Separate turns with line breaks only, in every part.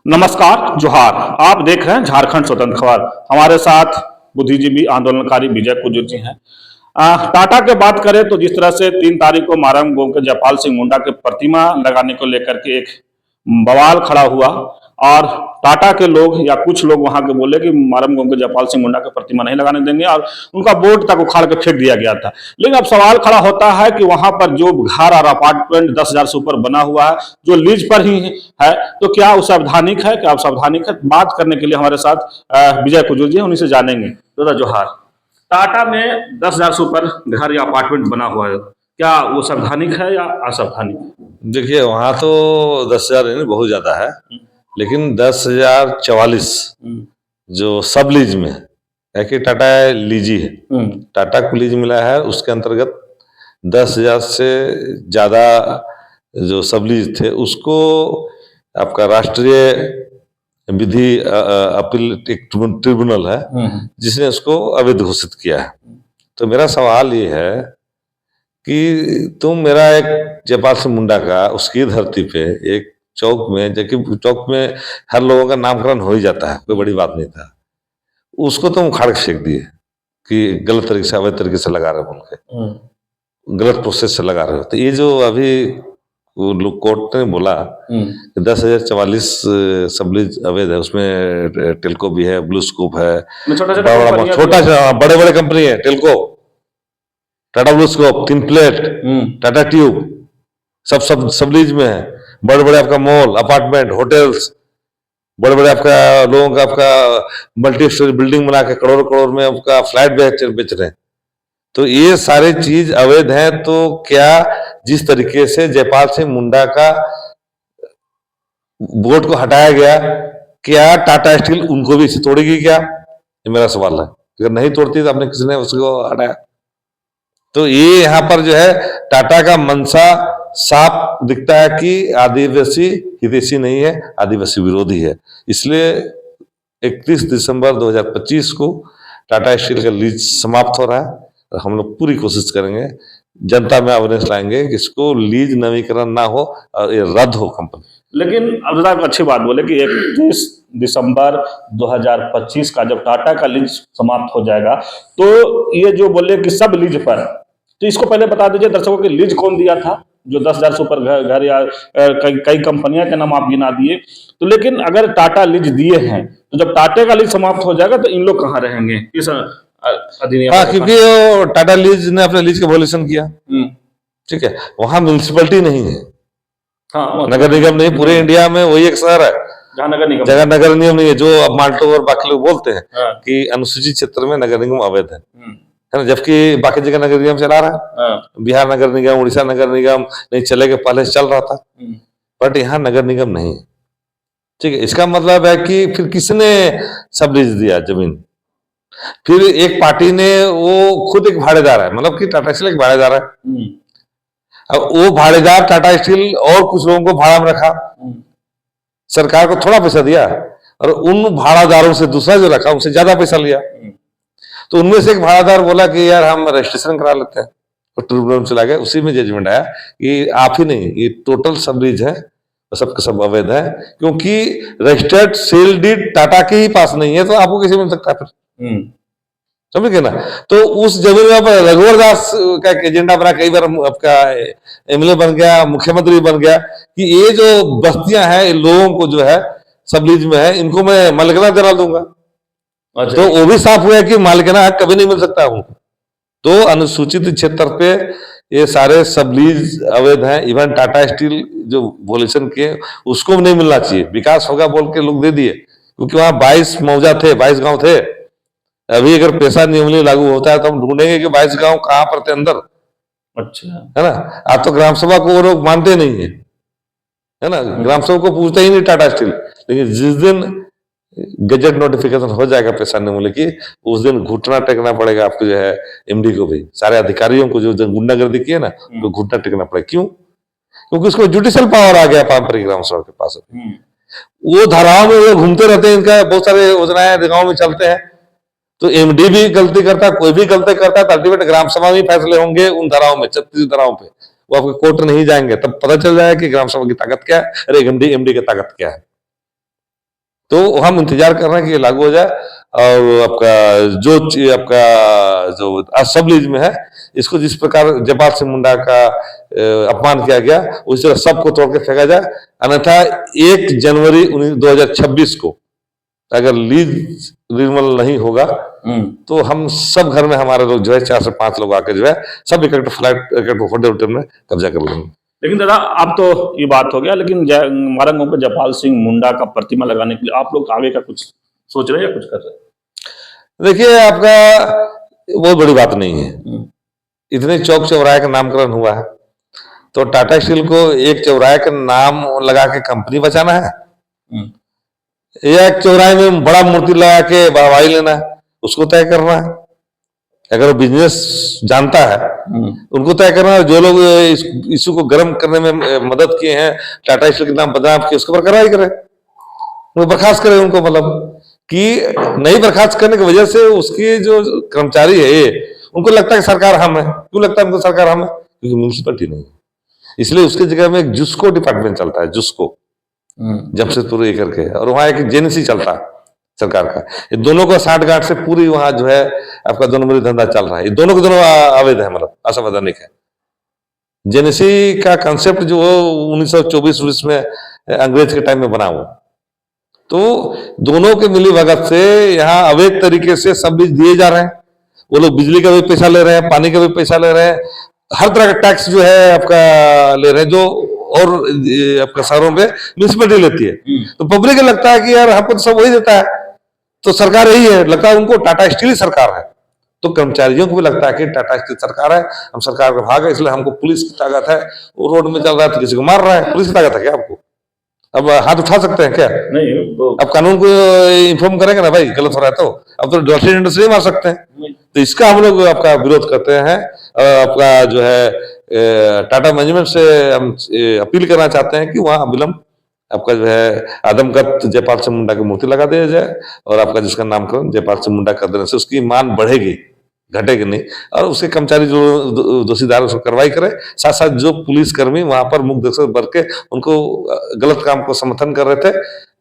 नमस्कार, जोहार। आप देख रहे हैं झारखंड स्वतंत्र खबर। हमारे साथ बुद्धिजीवी आंदोलनकारी विजय कुजूर जी हैं। टाटा के बात करें तो जिस तरह से 3 तारीख को मारंग गांव के जयपाल सिंह मुंडा के प्रतिमा लगाने को लेकर के एक बवाल खड़ा हुआ और टाटा के लोग या कुछ लोग वहां के बोले कि मारंग गांव के जयपाल सिंह मुंडा के प्रतिमा नहीं लगाने देंगे और उनका बोर्ड तक उखाड़ के फेंक दिया गया था। लेकिन अब सवाल खड़ा होता है कि वहां पर जो घर और अपार्टमेंट 10,000 से ऊपर बना हुआ है, जो लीज पर ही है, तो क्या वो संवैधानिक है? क्या वो संवैधानिक है? बात करने के लिए हमारे साथ विजय कुजूर जी हैं, उन्हीं से जानेंगे। दादा जोहार। टाटा में 10,000 से ऊपर घर या अपार्टमेंट बना हुआ है, क्या वो संवैधानिक है या असंवैधानिक?
देखिए वहां तो 10,000 नहीं, बहुत ज्यादा है, लेकिन 10,044 जो सब लीज में है कि टाटा लीजी है, टाटा को लीज मिला है, उसके अंतर्गत 10,000 से ज्यादा जो सब लीज थे उसको आपका राष्ट्रीय विधि अपील एक ट्रिब्यूनल है जिसने उसको अवैध घोषित किया है। तो मेरा सवाल ये है कि तुम मेरा एक जयपाल सिंह मुंडा का उसकी धरती पे एक चौक में, जबकि चौक में हर लोगों का नामकरण हो ही जाता है, कोई बड़ी बात नहीं था, उसको तुम उखाड़ के फेंक दिए कि गलत तरीके से, अवैध तरीके से लगा रहे हो, बोल के गलत प्रोसेस से लगा रहे हो। तो ये जो अभी वो लोग कोर्ट ने बोला कि 10,044 सबलीज अवैध है, उसमें टेल्को भी है, ब्लू स्कोप है, छोटा बड़े बड़े कंपनी है, Telco, Tata blue scope, thin plate, Tata tube, सब लीज में है। बड़े बड़े आपका मॉल, अपार्टमेंट, होटल्स, बड़े बड़े आपका लोगों का आपका मल्टी स्टोरी बिल्डिंग बना के करोड़ करोड़ में आपका फ्लैट बेच रहे हैं। तो ये सारे चीज अवैध हैं। तो क्या जिस तरीके से जयपाल सिंह मुंडा का बोर्ड को हटाया गया, क्या टाटा स्टील उनको भी तोड़ेगी क्या? ये मेरा सवाल है। अगर नहीं तोड़ती तो आपने किसने उसको हटाया? तो ये यहाँ पर जो है टाटा का मंशा साफ दिखता है कि आदिवासी हितैषी नहीं है, आदिवासी विरोधी है। इसलिए 31 दिसंबर 2025 को टाटा स्टील का लीज समाप्त हो रहा है और हम लोग पूरी कोशिश करेंगे, जनता में अवेयरनेस लाएंगे कि इसको लीज नवीकरण ना हो और ये रद्द हो कंपनी।
लेकिन अब दादा अच्छी बात बोले कि 31 दिसंबर 2025 का जब टाटा का लीज समाप्त हो जाएगा, तो ये जो बोले कि सब लीज पर, तो इसको पहले बता दीजिए दर्शकों की लीज कौन दिया था? जो 10,000 से ऊपर घर या कई कंपनियां के नाम आप गिना दिए, तो लेकिन अगर टाटा लीज दिए हैं तो जब टाटा का लीज समाप्त हो जाएगा तो इन लोग कहाँ रहेंगे इस अधिनियम?
हाँ, क्योंकि वो टाटा लीज ने अपने लीज का वॉल्यूशन किया, ठीक है, वहां म्यूनिसिपलिटी नहीं है, हाँ, नगर निगम नहीं, पूरे इंडिया में वही एक शहर है जगह नगर निगम नहीं है, जो अब माल्टो और बाकी लोग बोलते हैं कि अनुसूचित क्षेत्र में नगर निगम अवैध है ना, जबकि बाकी जगह नगर निगम चला रहा है। बिहार नगर निगम, उड़ीसा नगर निगम नहीं चलेगा, पहले चल रहा था, बट यहाँ नगर निगम नहीं है, ठीक है। इसका मतलब है कि फिर किसने सब लीज दिया जमीन? फिर एक पार्टी ने, वो खुद एक भाड़ेदार है, मतलब कि टाटा स्टील एक भाड़ेदार है। अब वो भाड़ेदार टाटा स्टील और कुछ लोगों को भाड़ा में रखा, सरकार को थोड़ा पैसा दिया और उन भाड़ादारों से दूसरा जो रखा उनसे ज्यादा पैसा लिया। तो उनमें से एक भाड़ादार बोला कि यार हम रजिस्ट्रेशन करा लेते हैं, और ट्रिब्यूनल चला गया। उसी में जजमेंट आया कि आप ही नहीं, ये टोटल सब लीज है, सबके सब अवैध है, क्योंकि रजिस्टर्ड सेल डीड टाटा के ही पास नहीं है, तो आपको कैसे मिल सकता है फिर? समझ गए ना? तो उस जमीन में रघुवर दास का एजेंडा बना, कई बार आपका एमएलए बन गया, मुख्यमंत्री बन गया कि ये जो बस्तियां हैं, लोगों को जो है सब लीज में है, इनको मैं मालिकाना दिला दूंगा। तो वो भी साफ हुआ कि मालिकाना हक कभी नहीं मिल सकता हूं। तो अनुसूचित क्षेत्र पे ये सारे सब लीज अवैध हैं। इवन टाटा स्टील जो वॉल्यूशन किए उसको नहीं मिलना चाहिए, विकास होगा बोल के लोग दे दिए, क्योंकि वहां 22 मौजा थे, 22 गांव थे। अभी अगर पैसा नियम लागू होता है तो हम ढूंढेंगे कि 22 गांव कहां पर थे अंदर, अच्छा है ना। आज तो ग्राम सभा को वो लोग मानते नहीं है ना, ग्राम सभा को पूछते ही नहीं टाटा स्टील। लेकिन जिस दिन गजट नोटिफिकेशन हो जाएगा पैसा नियम की, उस दिन घुटना टेकना पड़ेगा आपको, जो है एमडी को भी, सारे अधिकारियों को जो गुंडागर्दी की है ना, तो घुटना टेकना पड़ेगा। क्यों? क्योंकि उसको जुडिशियल पावर आ गया पारंपरिक ग्राम सभा के पास। वो धाराओं में वो घूमते रहते हैं, इनका बहुत सारे योजनाएं गाँव में चलते हैं। तो एमडी भी गलती करता है, कोई भी गलती करता है, तो अल्टीमेट ग्राम सभा में फैसले होंगे उन धाराओं में, 36 धाराओं पे। वो आपके कोर्ट नहीं जाएंगे, तब पता चल जाएगा कि ग्राम सभा की ताकत क्या है, अरे एमडी की ताकत क्या है। तो हम इंतजार कर रहे हैं कि ये लागू हो जाए और आपका जो सब लीज में है, इसको जिस प्रकार जयपाल सिंह मुंडा का अपमान किया गया उसी तरह सबको तोड़ के फेंका जाए। अन्यथा 1 जनवरी 2026 को अगर लीज रिन्यूअल नहीं होगा तो हम सब घर में हमारे लोग जो है 4 से 5 लोग आके जो है सब इकट्ठे फ्लैट होटल में कब्जा कर लेंगे।
लेकिन दादा अब तो ये बात हो गया, लेकिन मारंग गांव पे जयपाल सिंह मुंडा का प्रतिमा लगाने के लिए आप लोग आगे का कुछ सोच रहे हैं या कुछ कर रहे हैं?
देखिए, आपका बहुत बड़ी बात नहीं है, इतने चौक चौराहे का नामकरण हुआ है तो टाटा स्टील को एक चौराहे का नाम लगा के कंपनी बचाना है या एक चौराहे में बड़ा मूर्ति लगा के वाहवाही लेना है, उसको तय करना है। अगर वो बिजनेस जानता है उनको तय करना है। जो लोग इस इशू को गर्म करने में मदद किए हैं, टाटा स्टील के नाम बदनाम किए, उसको पर कार्रवाई करे, वो बर्खास्त करे उनको। मतलब कि नहीं बर्खास्त करने की वजह से उसके जो कर्मचारी है उनको लगता है कि सरकार हम है। क्यों लगता है उनको सरकार हम है? क्योंकि म्यूनिसिपलिटी नहीं है, इसलिए उसकी जगह में एक जुस्को डिपार्टमेंट चलता है, जुस्को जमशेदपुर करके, और वहां एक जेएनसी चलता है सरकार का। ये दोनों को साठ गांठ से पूरी वहां जो है आपका दोनों में धंधा चल रहा है। ये दोनों के दोनों अवैध है, मतलब असंवैधानिक है। जेएनसी का कंसेप्ट जो 1924 में अंग्रेज के टाइम में बना हुआ, तो दोनों के मिली भगत से यहाँ अवैध तरीके से सब बीज दिए जा रहे हैं। वो लोग बिजली का भी पैसा ले रहे हैं, पानी का भी पैसा ले रहे हैं, हर तरह का टैक्स जो है आपका ले रहे हैं, जो और आपका शहरों में म्यूनिसिपलिटी लेती है। तो पब्लिक को लगता है कि यार हमको तो सब वही देता है, तो सरकार यही है, लगता है उनको टाटा स्टील सरकार है। तो कर्मचारियों को भी लगता है कि टाटा स्टील सरकार है, हम सरकार का भाग है, इसलिए हमको पुलिस की ताकत है। वो रोड में चल रहा है तो किसी को मार रहा है, पुलिस की ताकत है क्या आपको? अब हाथ उठा सकते हैं क्या?
नहीं तो
अब कानून को इन्फॉर्म करेंगे ना भाई, गलत हो रहा है तो। अब तो डॉक्टर से मार सकते हैं। तो इसका हम लोग आपका विरोध करते हैं। आपका जो है टाटा मैनेजमेंट से हम अपील करना चाहते हैं कि वहाँ अविलंब आपका जो है आदमकद जयपाल सिंह मुंडा की मूर्ति लगा दिया जाए, और आपका जिसका नामकरण जयपाल सिंह मुंडा कर देने से उसकी मान बढ़ेगी, घटेगी नहीं। और उसके कर्मचारी जो दोषीदार उसको कार्रवाई करे, साथ साथ जो पुलिसकर्मी वहां पर मुख दर्शक बन के उनको गलत काम को समर्थन कर रहे थे,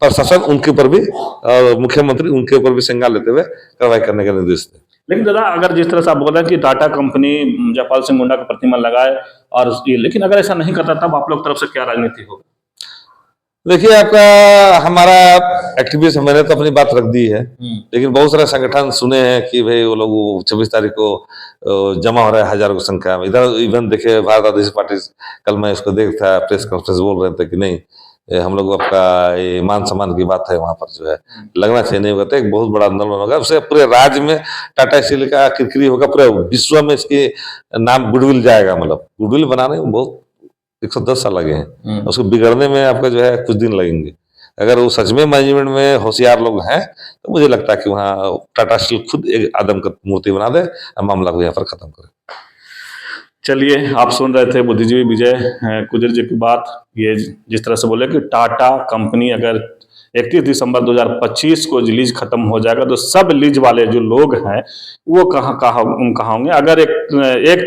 प्रशासन उनके ऊपर भी और मुख्यमंत्री उनके ऊपर भी संज्ञान लेते हुए कार्रवाई करने के निर्देश थे।
लेकिन दादा अगर जिस तरह से आप बोल रहे हैं कि टाटा कंपनी जयपाल सिंह मुंडा का प्रतिमा लगाए और ये, लेकिन अगर ऐसा नहीं करता तब आप लोग तरफ से क्या राजनीति होगी?
देखिए, आपका हमारा एक्टिविस्ट, मैंने तो अपनी बात रख दी है, लेकिन बहुत सारे संगठन सुने हैं कि भाई वो लोग 26 तारीख को जमा हो रहा है हजारों की संख्या में। इधर इवन देखे भारत आदिवासी पार्टी, कल मैं इसको देख था प्रेस कॉन्फ्रेंस बोल रहे थे कि नहीं, हम लोग आपका ये मान सम्मान की बात है, वहां पर जो है लगना चाहिए, नहीं होगा तो एक बहुत बड़ा आंदोलन होगा। उससे पूरे राज्य में टाटा स्टील का किरकिरी होगा, पूरे विश्व में इसके नाम गुडविल जाएगा। मतलब गुडविल बनाने में बहुत 110 साल लगे हैं, उसको बिगड़ने में आपका जो है कुछ दिन लगेंगे। अगर वो सच में मैनेजमेंट में होशियार लोग हैं तो मुझे लगता है कि वहाँ टाटा स्टील खुद एक आदमकद मूर्ति बना दे और मामला को यहाँ पर खत्म करे।
चलिए, आप सुन रहे थे बुद्धिजीवी विजय कुजर जी की बात। ये जिस तरह से बोले कि टाटा कंपनी अगर 31 दिसंबर 2025 को लीज खत्म हो जाएगा तो सब लीज वाले जो लोग हैं वो कहाँ होंगे। अगर एक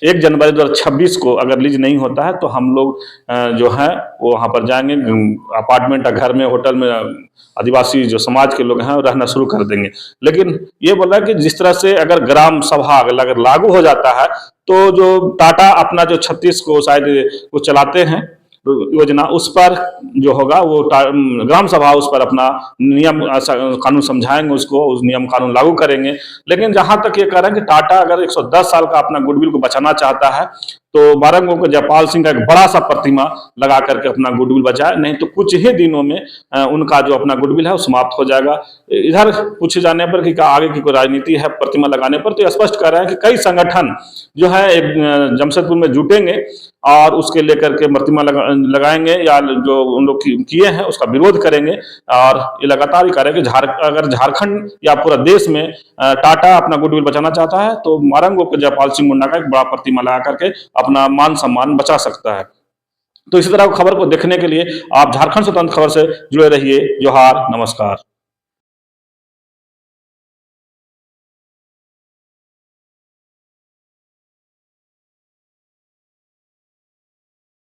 1 जनवरी 2026 को अगर लीज नहीं होता है तो हम लोग जो हैं वो वहाँ पर जाएंगे, अपार्टमेंट, घर में, होटल में आदिवासी जो समाज के लोग हैं रहना शुरू कर देंगे। लेकिन ये बोला कि जिस तरह से अगर ग्राम सभा अगर लागू हो जाता है तो जो टाटा अपना जो 36 को शायद वो चलाते हैं योजना, उस पर जो होगा वो ग्राम सभा उस पर अपना नियम कानून समझाएंगे, उसको उस नियम कानून लागू करेंगे। लेकिन जहां तक ये कह रहे हैं कि टाटा अगर 110 साल का अपना गुडविल को बचाना चाहता है तो मारंग गांव को जयपाल सिंह का एक बड़ा सा प्रतिमा लगा करके अपना गुडविल बचाए, नहीं तो कुछ ही दिनों में उनका जो अपना गुडविल है वो समाप्त हो जाएगा। इधर पूछे जाने पर कि आगे की कोई राजनीति है प्रतिमा लगाने पर, तो स्पष्ट कर रहे हैं कि कई संगठन जो है एक जमशेदपुर में जुटेंगे और उसके लेकर के प्रतिमा लगाएंगे या जो उन लोग किए हैं उसका विरोध करेंगे। और ये लगातार ही कह रहे हैं कि अगर झारखंड या पूरा देश में टाटा अपना गुडविल बचाना चाहता है तो मारंग गांव के जयपाल सिंह मुंडा का एक बड़ा प्रतिमा लगा करके अपना मान सम्मान बचा सकता है। तो इसी तरह खबर को देखने के लिए आप झारखंड स्वतंत्र खबर से जुड़े रहिए। जोहार, नमस्कार।